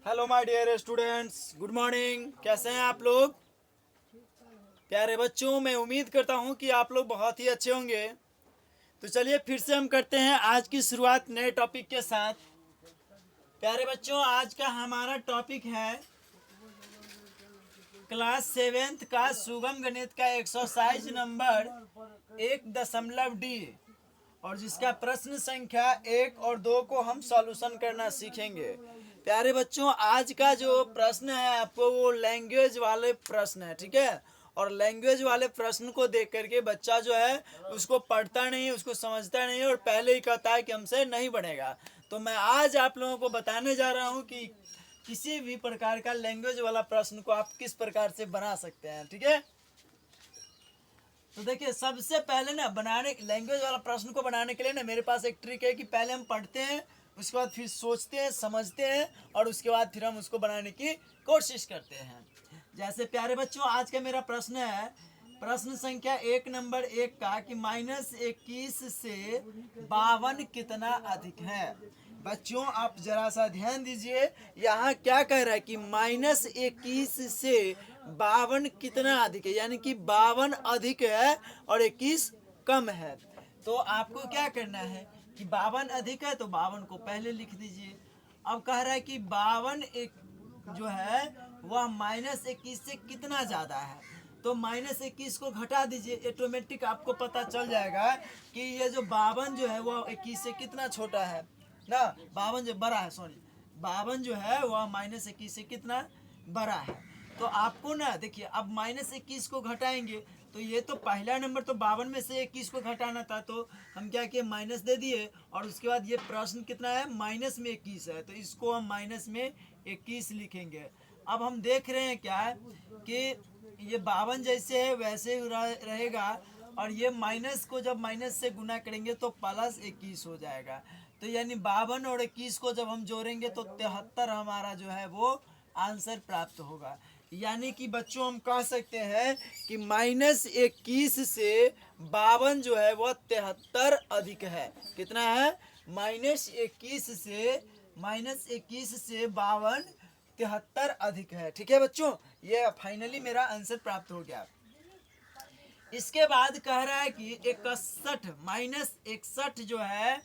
Hello my dear students, good morning. कैसे हैं आप लोग प्यारे बच्चों? मैं उम्मीद करता हूं कि आप लोग बहुत ही अच्छे होंगे। तो चलिए फिर से हम करते हैं आज की शुरुआत नए टॉपिक के साथ। प्यारे बच्चों, आज का हमारा टॉपिक है क्लास 7th का सुगम गणित का एक्सरसाइज नंबर 1.D, और जिसका प्रश्न संख्या 1 और 2 को हम सॉल्यूशन करना सीखेंगे। प्यारे बच्चों, आज का जो प्रश्न है आपको वो लैंग्वेज वाले प्रश्न है, ठीक है। और लैंग्वेज वाले प्रश्न को देख करके बच्चा जो है उसको पढ़ता नहीं, उसको समझता नहीं, और पहले ही कहता है कि हमसे नहीं बनेगा। तो मैं आज आप लोगों को बताने जा रहा हूँ कि किसी भी प्रकार का लैंग्वेज वाला प्रश्न को आप किस प्रकार से बना सकते हैं, ठीक है। तो देखिए, सबसे पहले ना बनाने लैंग्वेज वाला प्रश्न को बनाने के लिए ना मेरे पास एक ट्रिक है कि पहले हम पढ़ते हैं, उसके बाद फिर सोचते हैं, समझते हैं, और उसके बाद फिर हम उसको बनाने की कोशिश करते हैं। जैसे प्यारे बच्चों, आज का मेरा प्रश्न है प्रश्न संख्या 1 नंबर 1 का कि -21 से 52 कितना अधिक है। बच्चों आप जरा सा ध्यान दीजिए, यहाँ क्या कह रहा है कि -21 से 52 कितना अधिक है, यानी कि 52 अधिक है और 21 कम है। तो आपको क्या करना है कि 52 अधिक है तो 52 को पहले लिख दीजिए। अब कह रहा है कि 52 एक जो है वह -21 से कितना ज़्यादा है, तो -21 को घटा दीजिए। ऑटोमेटिक आपको पता चल जाएगा कि ये जो 52 जो है वह 21 से कितना छोटा है ना। 52 जो बड़ा है, सॉरी 52 जो है वह -21 से कितना बड़ा है। तो आपको ना देखिए, अब -21 को घटाएंगे तो ये तो पहला नंबर तो 52 में से 21 को घटाना था, तो हम क्या किए, माइनस दे दिए। और उसके बाद ये प्रश्न कितना है, माइनस में 21 है, तो इसको हम माइनस में 21 लिखेंगे। अब हम देख रहे हैं क्या है कि ये 52 जैसे है वैसे ही रहेगा, और ये माइनस को जब माइनस से गुना करेंगे तो +21 हो जाएगा। तो यानी 52 और 21 को जब हम जोड़ेंगे तो 73 हमारा जो है वो आंसर प्राप्त होगा। यानी कि बच्चों हम कह सकते हैं कि -21 से 52 जो है वह 73 अधिक है। कितना है, -21 से 52 73 अधिक है, ठीक है बच्चों। ये फाइनली मेरा आंसर प्राप्त हो गया। इसके बाद कह रहा है कि 61 जो है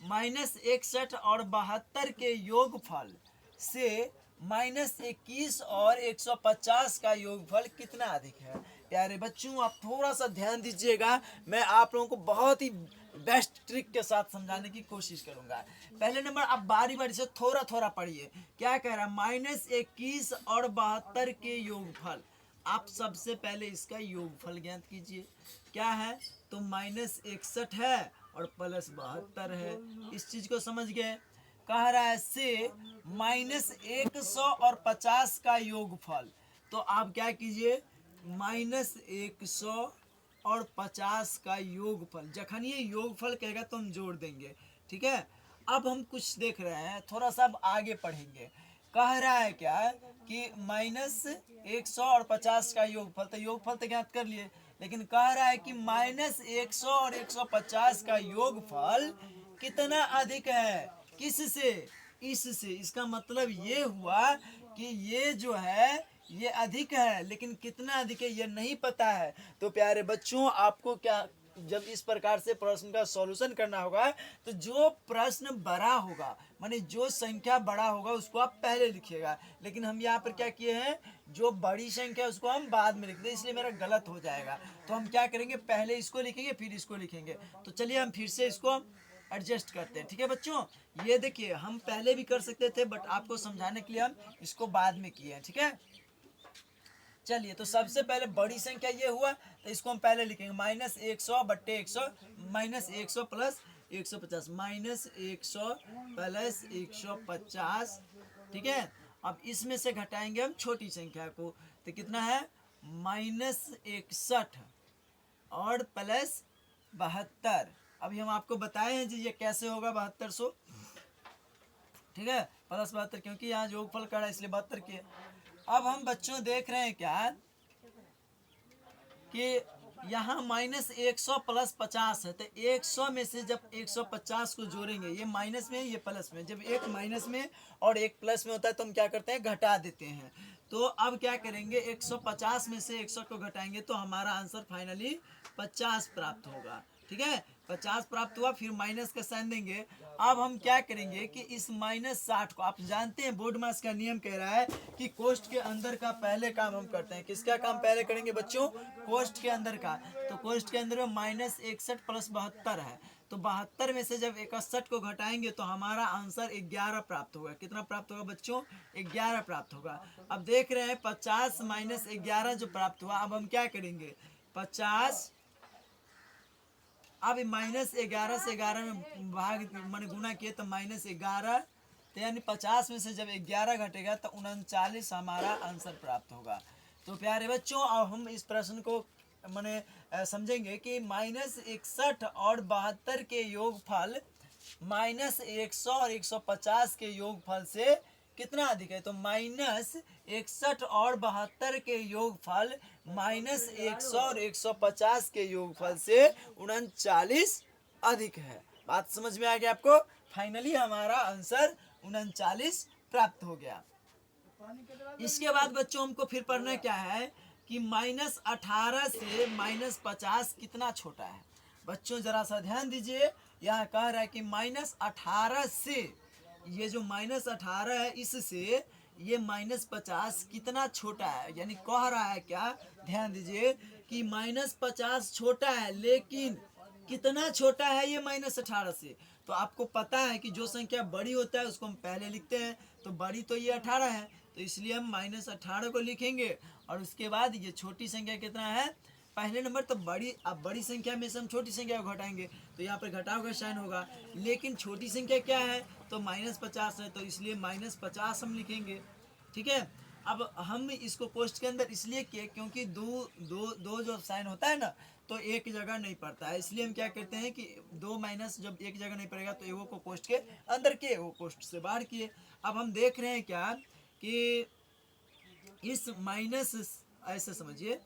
-61 और 72 के योगफल से -21 और 150 का योगफल कितना अधिक है। प्यारे बच्चों आप थोड़ा सा ध्यान दीजिएगा, मैं आप लोगों को बहुत ही बेस्ट ट्रिक के साथ समझाने की कोशिश करूंगा। पहले नंबर आप बारी बारी से थोड़ा थोड़ा पढ़िए। क्या कह रहा है, -21 और 72 के योगफल। आप सबसे पहले इसका योगफल ज्ञात कीजिए। क्या है, तो -61 है और +72 है। इस चीज को समझ गए। कह रहा है से -100 और 50 का योगफल। तो आप क्या कीजिए, -100 और 50 का योगफल, जखन ये योगफल कहेगा तो हम जोड़ देंगे, ठीक है। अब हम कुछ देख रहे हैं, थोड़ा सा अब आगे पढ़ेंगे। कह रहा है क्या कि -100 और 50 का योगफल, तो योगफल तो ज्ञात कर लिए, लेकिन कह रहा है कि -100 और 150 का योगफल कितना अधिक है, किससे, इससे। इसका मतलब ये हुआ कि ये जो है ये अधिक है, लेकिन कितना अधिक है ये नहीं पता है। तो प्यारे बच्चों आपको क्या, जब इस प्रकार से प्रश्न का सॉल्यूशन करना होगा तो जो प्रश्न बड़ा होगा, माने जो संख्या बड़ा होगा उसको आप पहले लिखिएगा। लेकिन हम यहाँ पर क्या किए हैं, जो बड़ी संख्या उसको हम बाद में लिख दें, इसलिए मेरा गलत हो जाएगा। तो हम क्या करेंगे, पहले इसको लिखेंगे फिर इसको लिखेंगे। तो चलिए हम फिर से इसको एडजस्ट करते हैं, ठीक है बच्चों। ये देखिए, हम पहले भी कर सकते थे बट आपको समझाने के लिए हम इसको बाद में किए हैं, ठीक है। चलिए, तो सबसे पहले बड़ी संख्या ये हुआ, तो इसको हम पहले लिखेंगे -100 बट्टे 100, -100 प्लस 150, -100 प्लस 150, ठीक है। अब इसमें से घटाएंगे हम छोटी संख्या को, तो कितना है, -61 और प्लस 72। अभी हम आपको बताए हैं जी ये कैसे होगा 7200, ठीक है, प्लस 72, क्योंकि यहाँ योगफल कर रहा है इसलिए 72 किए। अब हम बच्चों देख रहे हैं क्या कि यहाँ -100 प्लस 50 है, तो 100 में से जब 150 को जोड़ेंगे, ये माइनस में ये प्लस में, जब एक माइनस में और एक प्लस में होता है तो हम क्या करते हैं, घटा देते हैं। तो अब क्या करेंगे, 150 में से 100 को घटाएंगे तो हमारा आंसर फाइनली 50 प्राप्त होगा। ठीक है, 50 प्राप्त हुआ, फिर माइनस का साइन देंगे। अब हम क्या करेंगे कि इस -60 को, आप जानते हैं बोर्ड मास का नियम कह रहा है कि कोष्ठ के अंदर का पहले काम हम करते हैं। किसका काम पहले करेंगे बच्चों, कोष्ठ के अंदर का। तो कोष्ठ के अंदर में -61 प्लस 72 है, तो 72 में से जब 61 को घटाएंगे तो हमारा आंसर 11 प्राप्त होगा। कितना प्राप्त होगा बच्चों, 11 प्राप्त होगा। अब देख रहे हैं 50 माइनस 11 जो प्राप्त हुआ, अब हम क्या करेंगे, 50, अब -11 से 11 में भाग मान गुना किए तो -11, तो यानी 50 में से जब 11 घटेगा तो 39 हमारा आंसर प्राप्त होगा। तो प्यारे बच्चों, अब हम इस प्रश्न को माने समझेंगे कि -61 और 72 के योगफल -100 और 150 के योगफल से कितना अधिक है। तो -61 और 72 के योगफल -100 और 150 के योगफल से 39 अधिक है। बात समझ में आ गया आपको। फाइनली हमारा आंसर 39 प्राप्त हो गया। इसके बाद बच्चों हमको फिर पढ़ना क्या है कि -18 से -50 कितना छोटा है। बच्चों जरा सा ध्यान दीजिए, यहाँ कह रहा है कि -18 से, ये जो -18 है इससे ये -50 कितना छोटा है, यानी कह रहा है क्या, ध्यान दीजिए कि -50 छोटा है, लेकिन कितना छोटा है ये -18 से। तो आपको पता है कि जो संख्या बड़ी होता है उसको हम पहले लिखते हैं, तो बड़ी तो ये 18 है, तो इसलिए हम -18 को लिखेंगे। और उसके बाद ये छोटी संख्या कितना है, पहले नंबर, तो बड़ी, अब बड़ी संख्या में से हम छोटी संख्या को घटाएंगे तो यहाँ पर घटाव का साइन होगा, लेकिन छोटी संख्या क्या है, तो -50 है, तो इसलिए -50 हम लिखेंगे। ठीक है, अब हम इसको पोस्ट के अंदर इसलिए किए क्योंकि दो जो साइन होता है ना, तो एक जगह नहीं पड़ता है, इसलिए हम क्या करते हैं कि दो माइनस जब एक जगह नहीं पड़ेगा तो एगो को पोस्ट के अंदर किए, वो पोस्ट से बाहर किए। अब हम देख रहे हैं क्या कि इस माइनस, ऐसे समझिए,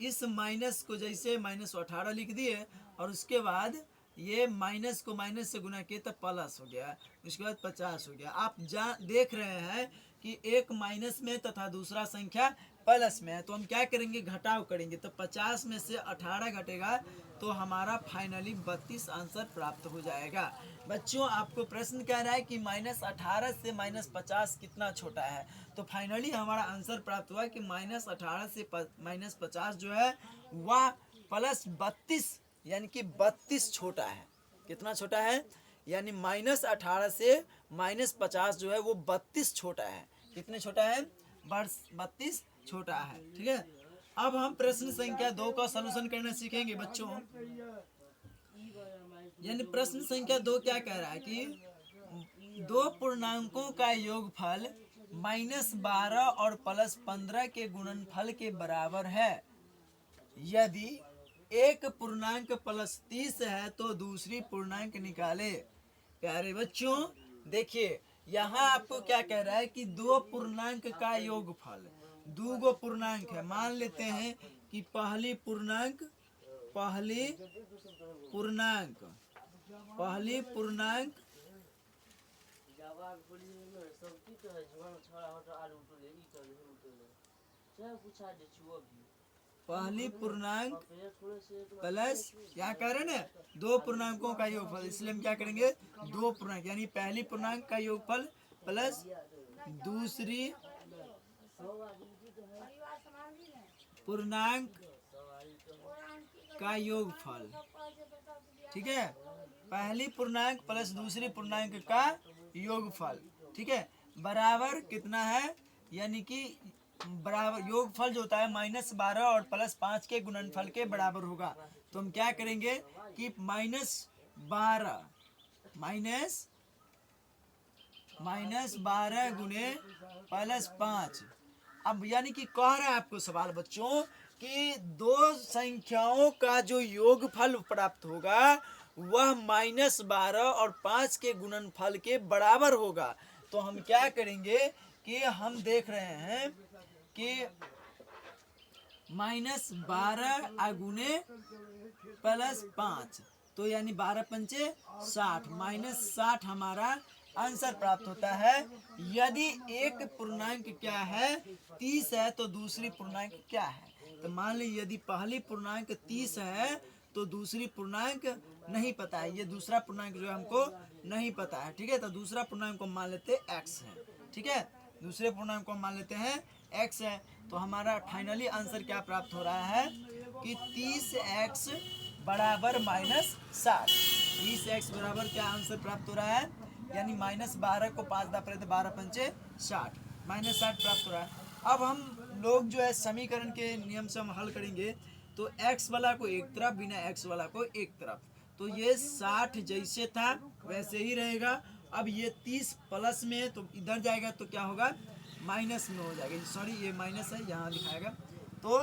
इस माइनस को जैसे -18 लिख दिए और उसके बाद ये माइनस को माइनस से गुना किए तो प्लस हो गया, उसके बाद 50 हो गया। आप देख रहे हैं कि एक माइनस में तथा दूसरा संख्या प्लस में है, तो हम क्या करेंगे, घटाव करेंगे, तो 50 में से 18 घटेगा तो हमारा फाइनली 32 आंसर प्राप्त हो जाएगा। बच्चों आपको प्रश्न कह रहा है कि -18 से -50 कितना छोटा है, तो फाइनली हमारा आंसर प्राप्त हुआ कि -18 से -50 जो है वह +32 यानी कि 32 छोटा है। कितना छोटा है, यानी -18 से -50 जो है वो 32 छोटा है। कितने छोटा है, 32 छोटा है। ठीक है, अब हम प्रश्न संख्या 2 का सलूशन करना सीखेंगे बच्चों। यानी प्रश्न संख्या 2 क्या कह रहा है कि दो पूर्णांकों का योगफल -12 और +15 के गुणनफल के बराबर है। यदि एक पूर्णांक +30 है तो दूसरी पूर्णांक निकाले। प्यारे बच्चों देखिए, यहाँ आपको क्या कह रहा है कि दो पूर्णांक का योगफल, दो गो पूर्णांक है, मान लेते हैं कि पहली पूर्णांक प्लस, यहाँ कह रहे हैं ना दो पूर्णांकों का योगफल, इसलिए हम क्या करेंगे, दो पूर्णांक यानी पहली पूर्णांक का योगफल प्लस दूसरी पूर्णांक का योगफल। ठीक है, पहली पूर्णांक प्लस दूसरी पूर्णांक का योगफल। ठीक है, बराबर कितना है, यानी कि बराबर योगफल जो होता है -12 और +5 के गुणनफल के बराबर होगा। तो हम क्या करेंगे कि -12 गुने +5। अब यानी कि कह रहा है आपको सवाल बच्चों कि दो संख्याओं का जो योगफल प्राप्त होगा वह -12 और 5 के गुणनफल के बराबर होगा। तो हम क्या करेंगे कि हम देख रहे हैं कि -12 × +5, तो यानी 12 पंचे 60, -60 हमारा आंसर प्राप्त होता है। यदि एक पूर्णांक क्या है 30 है तो दूसरी पूर्णांक क्या है। तो मान लीजिए यदि पहली पूर्णांक 30 है तो दूसरी पूर्णांक नहीं पता है, ये दूसरा पूर्णांक जो है हमको नहीं पता है। ठीक है, तो दूसरा पूर्णांक को मान लेते हैं x है। ठीक है, दूसरे पूर्णांक को मान लेते हैं x है। तो हमारा फाइनली आंसर क्या प्राप्त हो रहा है कि 30x बराबर -60। 30x बराबर क्या आंसर प्राप्त हो रहा है, यानी -12 को 5 दा पड़े 12 पंचे 60, -60 प्राप्त हो रहा है। अब हम लोग जो है समीकरण के नियम से हम हल करेंगे, तो x वाला को एक तरफ, बिना x वाला को एक तरफ। तो ये 60 जैसे था वैसे ही रहेगा। अब ये 30 प्लस में है तो इधर जाएगा तो क्या होगा, माइनस में हो जाएगा। सॉरी ये माइनस है, यहाँ दिखाएगा, तो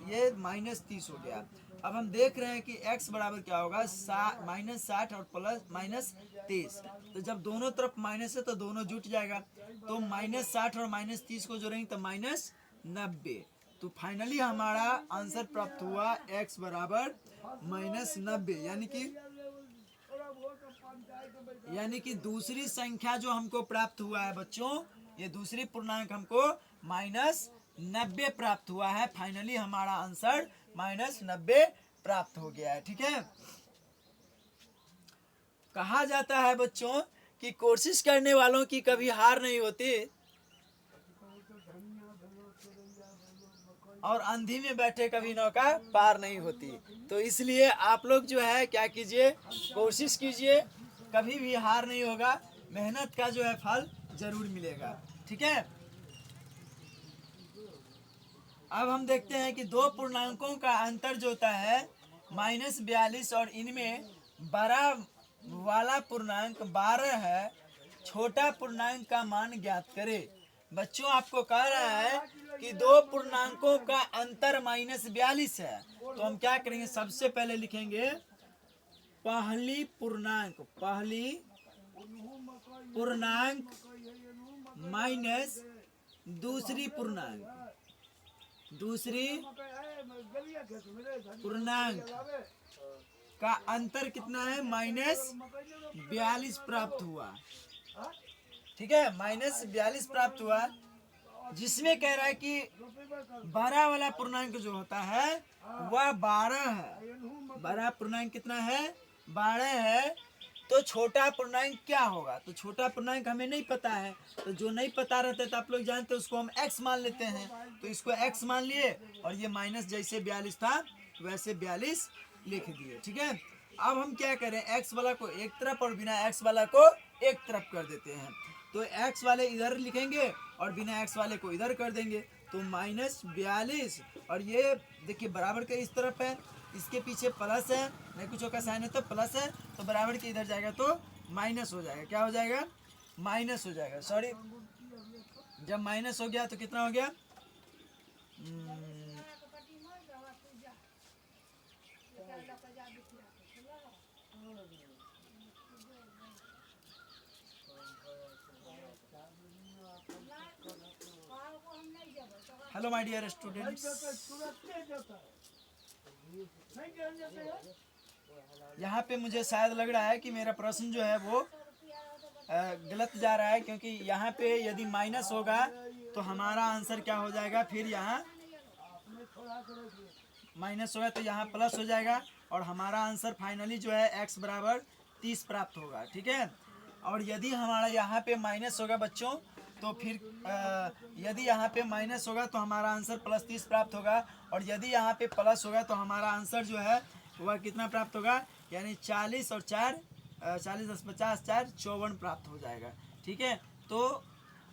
ये -30 हो गया। अब हम देख रहे हैं कि x बराबर क्या होगा, -60 और +-30। तो जब दोनों तरफ माइनस है तो दोनों जुट जाएगा, तो -60 और -30 को जोड़ेंगे तो -90। तो फाइनली हमारा आंसर प्राप्त हुआ x बराबर -90, यानी कि दूसरी संख्या जो हमको प्राप्त हुआ है बच्चों, ये दूसरी पूर्णांक हमको -90 प्राप्त हुआ है। फाइनली हमारा आंसर -90 प्राप्त हो गया है। ठीक है, कहा जाता है बच्चों कि कोशिश करने वालों की कभी हार नहीं होती और अंधी में बैठे कभी नौका पार नहीं होती। तो इसलिए आप लोग जो है क्या कीजिए, कोशिश कीजिए, कभी भी हार नहीं होगा, मेहनत का जो है फल जरूर मिलेगा। ठीक है, अब हम देखते हैं कि दो पूर्णांकों का अंतर जो होता है -42 और इनमें बड़ा वाला पूर्णांक 12 है, छोटा पूर्णांक का मान ज्ञात करें। बच्चों आपको कह रहा है कि दो पूर्णांकों का अंतर -42 है, तो हम क्या करेंगे, सबसे पहले लिखेंगे पहली पूर्णांक माइनस दूसरी पूर्णांक का अंतर कितना है, -42 प्राप्त हुआ। ठीक है, -42 प्राप्त हुआ, जिसमें कह रहा है कि बड़ा वाला पूर्णांक जो होता है वह 12 है। बड़ा पूर्णांक कितना है, 12 है। तो छोटा पूर्णांक क्या होगा, तो छोटा पूर्णांक हमें नहीं पता है, तो जो नहीं पता रहता है तो आप लोग जानते हैं उसको हम x मान लेते हैं। तो इसको x मान लिए और ये माइनस जैसे 42 था वैसे 42 लिख दिए। ठीक है, अब हम क्या करें, x वाला को एक तरफ और बिना x वाला को एक तरफ कर देते हैं। तो x वाले इधर लिखेंगे और बिना x वाले को इधर कर देंगे, तो -42 और ये देखिए बराबर के इस तरफ है, इसके पीछे प्लस है, नहीं कुछ का साइन है तो प्लस है, तो बराबर के इधर जाएगा तो माइनस हो जाएगा। क्या हो जाएगा, माइनस हो जाएगा। सॉरी, जब माइनस हो गया तो कितना हो गया, हेलो माय डियर स्टूडेंट्स, यहाँ पे मुझे शायद लग रहा है कि मेरा प्रश्न जो है वो गलत जा रहा है, क्योंकि यहाँ पे यदि माइनस होगा तो हमारा आंसर क्या हो जाएगा, फिर यहाँ माइनस होगा तो यहाँ प्लस हो जाएगा और हमारा आंसर फाइनली जो है x बराबर 30 प्राप्त होगा। ठीक है, और यदि हमारा यहाँ पे माइनस होगा बच्चों, तो फिर यदि यहाँ पे माइनस होगा तो हमारा आंसर +30 प्राप्त होगा, और यदि यहाँ पे प्लस होगा तो हमारा आंसर जो है वह कितना प्राप्त होगा, यानी 40 और 4 40 10 50 4 54 प्राप्त हो जाएगा। ठीक है, तो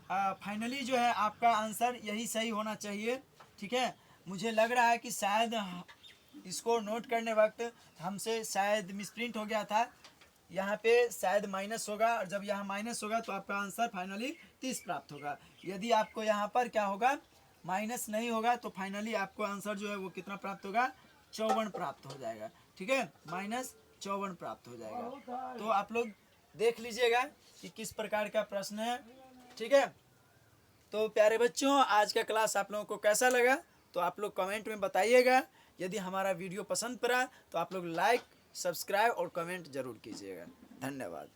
फाइनली जो है आपका आंसर यही सही होना चाहिए। ठीक है, मुझे लग रहा है कि शायद इसको नोट करने वक्त हमसे शायद मिसप्रिंट हो गया था, यहाँ पे शायद माइनस होगा और जब यहाँ माइनस होगा तो आपका आंसर फाइनली 30 प्राप्त होगा। यदि आपको यहाँ पर क्या होगा, माइनस नहीं होगा तो फाइनली आपको आंसर जो है वो कितना प्राप्त होगा, 54 प्राप्त हो जाएगा। ठीक है, -54 प्राप्त हो जाएगा। तो आप लोग देख लीजिएगा कि किस प्रकार का प्रश्न है। ठीक है, तो प्यारे बच्चों आज का क्लास आप लोगों को कैसा लगा तो आप लोग कमेंट में बताइएगा। यदि हमारा वीडियो पसंद पड़ा तो आप लोग लाइक, सब्सक्राइब और कमेंट जरूर कीजिएगा। धन्यवाद।